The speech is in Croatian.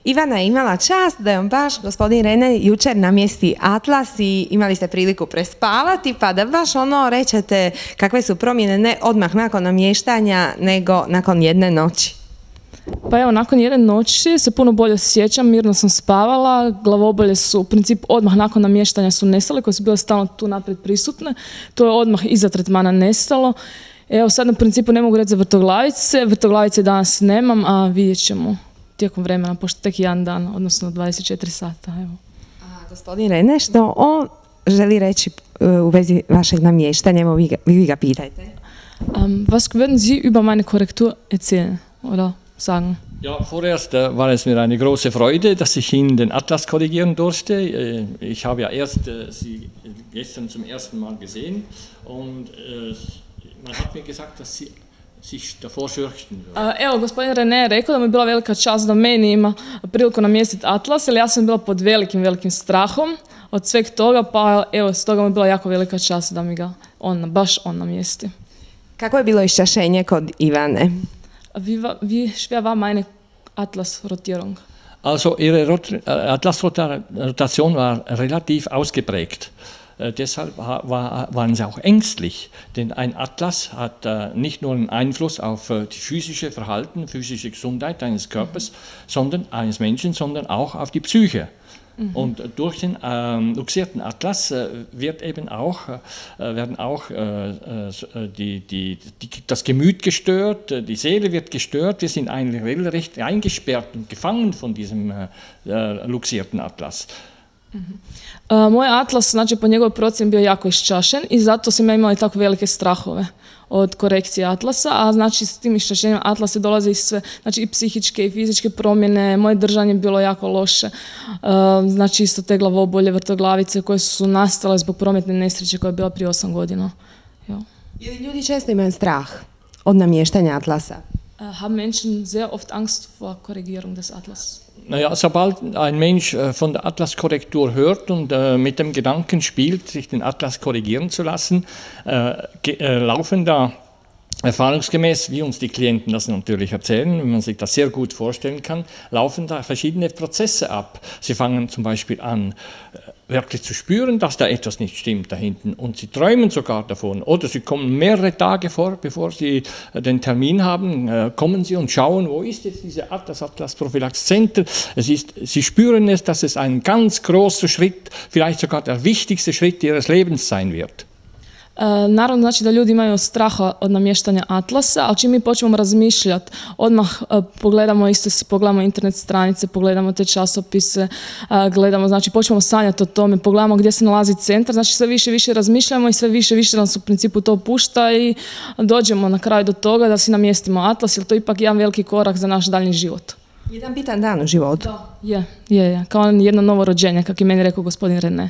Ivana je imala čast da vam baš gospodin Rene jučer namjesti atlas i imali ste priliku prespavati, pa da baš ono rečete kakve su promjene ne odmah nakon namještanja, nego nakon jedne noći. Pa evo, nakon jedne noći se puno bolje sjećam, mirno sam spavala, glavobolje su u principu odmah nakon namještanja su nestale, koje su bile stalno tu naprijed prisutne, to je odmah iza tretmana nestalo. Evo sad u principu ne mogu reći za vrtoglavice danas nemam, a vidjet ćemo tijekom vremena, pošto tek jedan dan, odnosno 24 sata. Evo. A gospodin Rene, što on želi reći u vezi vašeg namještanja, evo vi ga pitajte. Was würden Sie über meine Korrektur erzählen oder sagen? Ja, vorerst war es mir eine große Freude, dass ich Ihnen den Atlas korrigieren durfte. Ich habe ja erst Sie gestern zum ersten Mal gesehen und man hat mir gesagt, dass Sie sich davor fürchten würden. Evo, gospodin Rene je rekao da mi je bila velika čast da meni ima priliku namjestiti atlas, jer ja sam bila pod velikim strahom od sveg toga, pa evo, stoga mi je bila jako velika čast da mi ga baš on namjesti. Kako je bilo iščašenje kod Ivane? Wie schwer war meine Atlasrotierung? Also Ihre Atlasrotation war relativ ausgeprägt. Deshalb waren sie auch ängstlich, denn ein Atlas hat nicht nur einen Einfluss auf die physische Verhalten, physische Gesundheit eines Körpers, sondern eines Menschen, sondern auch auf die Psyche. Und durch den luxierten Atlas werden auch das Gemüt gestört, die Seele wird gestört. Wir sind eigentlich regelrecht eingesperrt und gefangen von diesem luxierten Atlas. Moj atlas, znači po njegovoj procjeni bio jako iščašen i zato sam ja imala tako velike strahove od korekcije atlasa, a znači s tim iščašenjem atlasa dolaze i sve, znači i psihičke i fizičke promjene, moje držanje je bilo jako loše, znači isto te glavobolje, vrtoglavice koje su nastale zbog prometne nesreće koja je bila prije 8 godina. Jo. Ili ljudi često imaju strah od namještanja atlasa? Haben Menschen sehr oft Angst vor Korrigierung des Atlas? Naja, sobald ein Mensch von der Atlaskorrektur hört und mit dem Gedanken spielt, sich den Atlas korrigieren zu lassen, laufen da erfahrungsgemäß, wie uns die Klienten das natürlich erzählen, wenn man sich das sehr gut vorstellen kann, laufen da verschiedene Prozesse ab. Sie fangen zum Beispiel an, wirklich zu spüren, dass da etwas nicht stimmt da hinten und sie träumen sogar davon oder sie kommen mehrere Tage vor, bevor sie den Termin haben, kommen sie und schauen, wo ist jetzt diese Atlas Center. Sie spüren es, dass es ein ganz großer Schritt, vielleicht sogar der wichtigste Schritt ihres Lebens sein wird. Naravno, znači da ljudi imaju straha od namještanja atlasa, ali čim mi počnemo razmišljati, odmah pogledamo internet stranice, pogledamo te časopise, znači počnemo sanjati o tome, pogledamo gdje se nalazi centar, znači sve više razmišljamo i sve više nas u principu to pušta i dođemo na kraju do toga da si namjestimo atlas, jer to je ipak jedan veliki korak za naš daljnji život. Jedan bitan dan u životu. Da, je, kao jedno novo rođenje, kako je meni rekao gospodin Rene.